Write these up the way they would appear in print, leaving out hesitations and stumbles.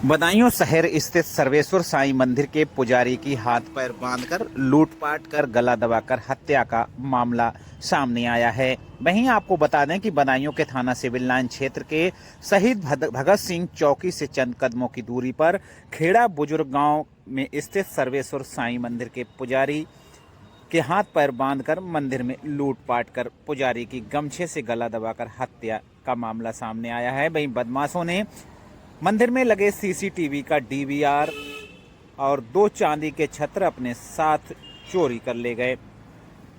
बदायूं शहर स्थित सर्वेश्वर साईं मंदिर के पुजारी की हाथ पैर बांधकर लूटपाट कर गला दबाकर हत्या का मामला सामने आया है। वहीं आपको बता दें कि बदायूं के थाना सिविल लाइन क्षेत्र के शहीद भगत सिंह चौकी से चंद कदमों की दूरी पर खेड़ा बुजुर्ग गांव में स्थित सर्वेश्वर साईं मंदिर के पुजारी के हाथ पैर बांधकर मंदिर में लूटपाट कर पुजारी की गमछे से गला दबाकर हत्या का मामला सामने आया है। वहीं बदमाशों ने मंदिर में लगे सीसीटीवी का डीवीआर और 2 चांदी के छत्र अपने साथ चोरी कर ले गए।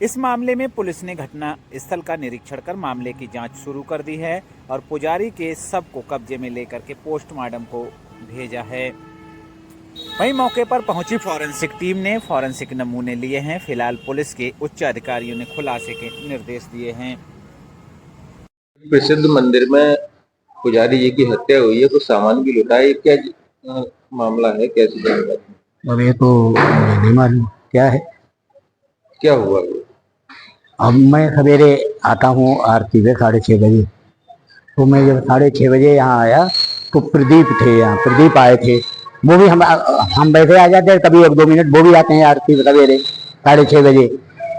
इस मामले में पुलिस ने घटना स्थल का निरीक्षण कर मामले की जांच शुरू कर दी है और पुजारी के शव को कब्जे में लेकर के पोस्टमार्टम को भेजा है। वहीं मौके पर पहुंची फॉरेंसिक टीम ने फॉरेंसिक नमूने लिए हैं। फिलहाल पुलिस के उच्च अधिकारियों ने खुलासे के निर्देश दिए हैं। प्रसिद्ध मंदिर में पुजारी जी की हत्या हुई है, कुछ सामान भी लुटा है। क्या मामला है, कैसी जानकारी? अब ये तो मुझे नहीं मालूम क्या है, क्या हुआ? अब मैं सवेरे आता हूँ आरती में 6:30 बजे। तो मैं जब 6:30 बजे यहाँ आया तो प्रदीप थे, यहाँ प्रदीप आए थे। वो भी हम बैठे आ जाते हैं, कभी 1-2 मिनट वो भी आते हैं आरती में सवेरे 6:30 बजे।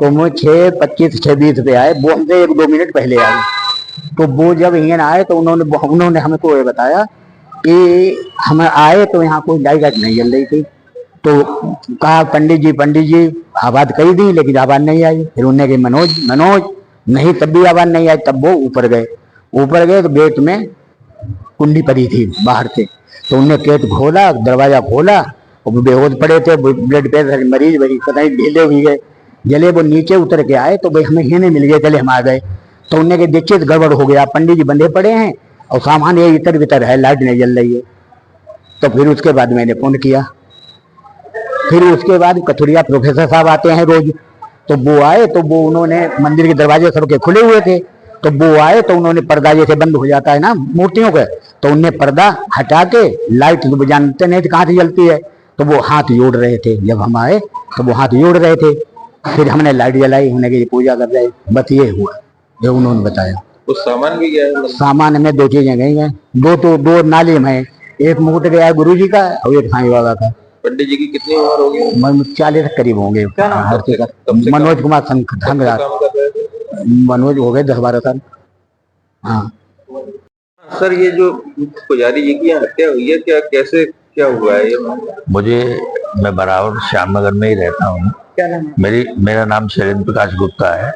तो मैं 6:25 6:20 पे आए, वो हमसे 1-2 मिनट पहले आए। तो वो जब यहाँ आए तो उन्होंने हमको ये बताया कि हम आए तो यहाँ कोई लाइट नहीं जल रही थी। तो कहा पंडित जी आवाज कही दी, लेकिन आवाज नहीं आई। फिर उन्होंने कही मनोज नहीं, तब भी आवाज नहीं आई। तब वो ऊपर गए तो गेट में कुंडी पड़ी थी बाहर से। तो उनने गेट खोला, दरवाजा खोला और बेहोश पड़े थे, ब्लड प्रेशर मरीज, वही पता नहीं ढीले हुई गए जले। वो नीचे उतर के आए तो भाई हमें हिने मिल गए, चले हम आ गए। तो उनने कहा देखिए गड़बड़ हो गया, पंडित जी बंधे पड़े हैं और सामान ये इतर बितर है, लाइट नहीं जल रही है। तो फिर उसके बाद मैंने फोन किया। फिर उसके बाद कथुरिया प्रोफेसर साहब आते हैं रोज, तो वो आए तो वो उन्होंने मंदिर के दरवाजे सबके खुले हुए थे। तो वो आए तो उन्होंने पर्दा जैसे बंद हो जाता है ना मूर्तियों का, तो उनने पर्दा हटा के लाइट तो जानते नहीं थे कहाँ से जलती है, तो वो हाथ जोड़ रहे थे। जब हम आए तो वो हाथ जोड़ रहे थे। फिर हमने लाइट जलाई, हमने की पूजा कर रहे। बस ये हुआ, ये उन्होंने बताया। कुछ सामान भी गया है? सामान में 2 चीजें गई हैं, 2 नालिम है, एक मुकुट गया गुरु जी का और एक साईं बाबा का। पंडित जी की कितनी उम्र होगी? 40 करीब होंगे। मनोज कुमार संघराज। मनोज हो गए 10-12 साल। हाँ सर, ये जो पुजारी जी की हत्या हुई है, क्या हुआ है ये? मैं बराबर श्यामनगर में ही रहता हूँ। क्या नाम है? मेरा नाम शैलेंद्र प्रकाश गुप्ता है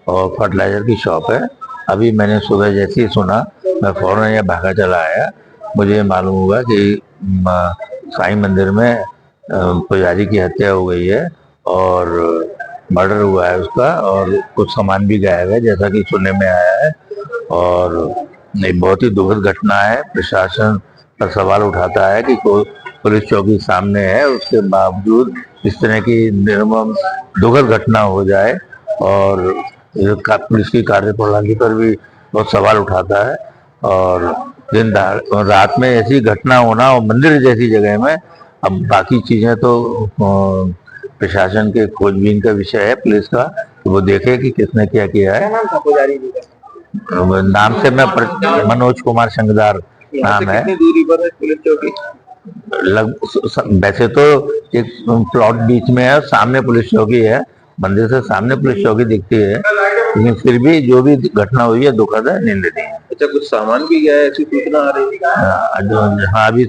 और फर्टिलाइजर की शॉप है। अभी मैंने सुबह जैसे ही सुना, मैं फौरन यहाँ भागा चला आया। मुझे मालूम हुआ कि साईं मंदिर में पुजारी की हत्या हो गई है और मर्डर हुआ है उसका, और कुछ सामान भी गायब है जैसा कि सुनने में आया है। और एक बहुत ही दुखद घटना है। प्रशासन पर सवाल उठाता है कि कोई पुलिस चौकी सामने है, उसके बावजूद इस तरह की निर्मम दुखद घटना हो जाए, और पुलिस की कार्यप्रणाली पर भी बहुत सवाल उठाता है। और रात में ऐसी घटना होना और मंदिर जैसी जगह में, अब बाकी चीजें तो प्रशासन के खोजबीन का विषय है, पुलिस का, तो वो देखे कि किसने क्या किया है। क्या नाम था पुजारी जी का? नाम से मैं मनोज कुमार संघदार नाम है। कितनी दूरी पर है पुलिस चौकी? वैसे तो एक प्लॉट बीच में है, सामने पुलिस चौकी है, मंदिर से सामने पुलिस चौकी दिखती है, लेकिन फिर भी जो भी घटना हुई है दुखद है, निंदनीय है। अच्छा, कुछ सामान भी गया है, ऐसी सूचना आ रही है? हाँ, अभी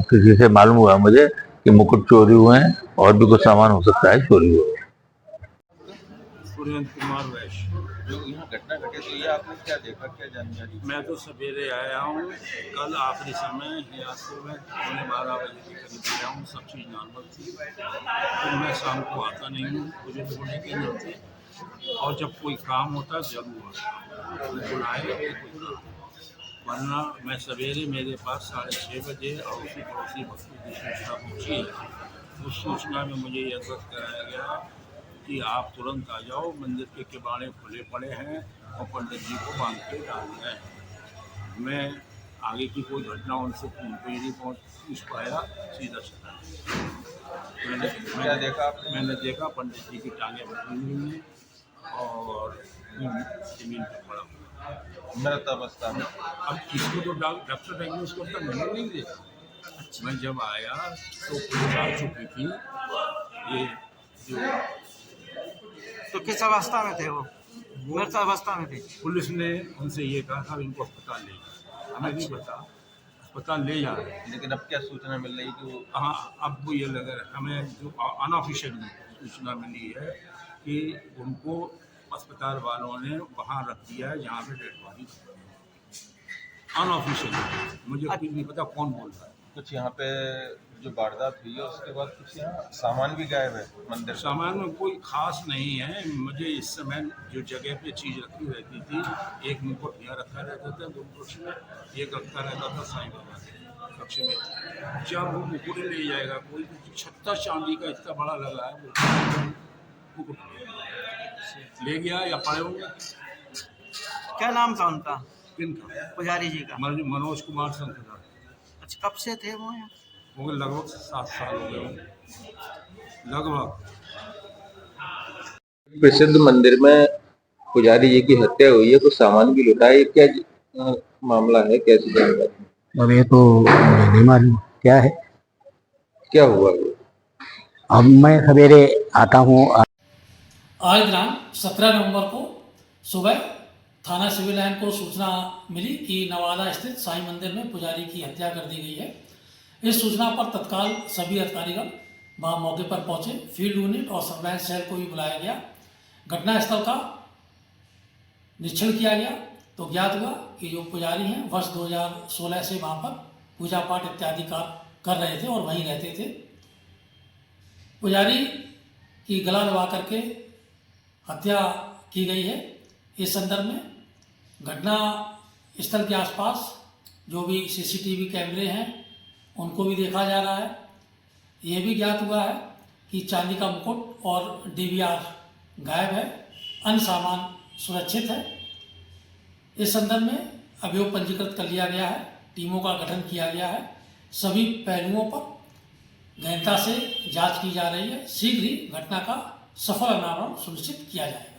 किसी से मालूम हुआ मुझे कि मुकुट चोरी हुए हैं और भी कुछ सामान हो सकता है चोरी हुआ। सुरेंद्र कुमार वैश्य। जो यहाँ घटना घटी तो ये आपने क्या देखा, क्या जानकारी? मैं तो सवेरे आया हूँ, कल आखिरी समय यहाँ से मैं 12 बजे के करीब आया हूँ, सब चीज़ नॉर्मल थी। तो मैं शाम को आता नहीं हूँ, मुझे होने के नाते, और जब कोई काम होता है जरूर आता हूँ, बुलाए, वरना मैं सवेरे मेरे पास 6:30 बजे और उसी पड़ोसी वस्तु की सूचना पहुँची है। उस सूचना में मुझे यह अवगत कराया गया कि आप तुरंत आ जाओ, मंदिर के किवाड़े खुले पड़े हैं और पंडित जी को बांध के डाल गए हैं। मैं आगे की कोई घटना उनसे नहीं पूछ पाया, सीधा चला। मैंने देखा पंडित जी की टांगें बनी हुई हैं और जमीन पर पड़ा हुआ मृत अवस्था में। अब इसको तो डॉक्टर डायग्नोस करता मैंने नहीं देखा। मैं जब आया तो पुलिस आ चुकी थी। ये जो तो किस अवस्था में थे वो? मृत अवस्था में थे। पुलिस ने उनसे ये कहा था इनको अस्पताल ले जाओ। हमें नहीं पता, अस्पताल ले जा रहे हैं। लेकिन अब क्या सूचना मिल रही कि वो हाँ, अब वो ये लगा हमें जो अनऑफिशियल सूचना मिली है कि उनको अस्पताल वालों ने वहाँ रख दिया है जहाँ पे डेड बॉडी अनऑफिशियल। मुझे कुछ नहीं पता कौन बोल रहा है। कुछ यहाँ पे जो वारदात हुई है उसके बाद कुछ यहाँ सामान भी गायब है मंदिर से। सामान में कोई खास नहीं है। मुझे इस समय जो जगह पे चीज़ रखी रहती थी, एक मुकुट यहाँ रखा रहता था मुकुट में, एक रखा रहता था साईं बाबा के कक्ष में। जब वो मुकुट ले जाएगा कोई, छत्ता चांदी का इतना बड़ा लगा है वो मुकुट ले गया या पाए होंगे। क्या नाम था उनका? किनका? पुजारी जी का। मनोज कुमार संतरा। अच्छा, कब से थे वो यहाँ? हो गए लगभग 7 साल हो गए लगभग। प्रसिद्ध मंदिर में पुजारी जी की हत्या हुई है, कुछ सामान भी लुटा है, क्या मामला है, कैसे जानकारी? अब ये तो मुझे नहीं मालूम क्या है। क्या हुआ वो? अब मैं सवेरे आता हूँ। आज दिनांक 17 नवंबर को सुबह थाना सिविल लाइन को सूचना मिली कि नवादा स्थित साईं मंदिर में पुजारी की हत्या कर दी गई है। इस सूचना पर तत्काल सभी अधिकारीगण वहाँ मौके पर पहुंचे। फील्ड यूनिट और सर्वेलेंस सेल को भी बुलाया गया। घटनास्थल का निरीक्षण किया गया तो ज्ञात हुआ कि जो पुजारी हैं वर्ष 2016 से वहाँ पर पूजा पाठ इत्यादि कर रहे थे और वहीं रहते थे। पुजारी की गला दबा करके हत्या की गई है। इस संदर्भ में घटना स्थल के आसपास जो भी सीसीटीवी कैमरे हैं उनको भी देखा जा रहा है। ये भी ज्ञात हुआ है कि चांदी का मुकुट और डीवीआर गायब है, अन्य सामान सुरक्षित है। इस संदर्भ में अभियोग पंजीकृत कर लिया गया है, टीमों का गठन किया गया है। सभी पहलुओं पर गहनता से जांच की जा रही है। शीघ्र ही घटना का सफल अनावरण सुनिश्चित किया जाएगा।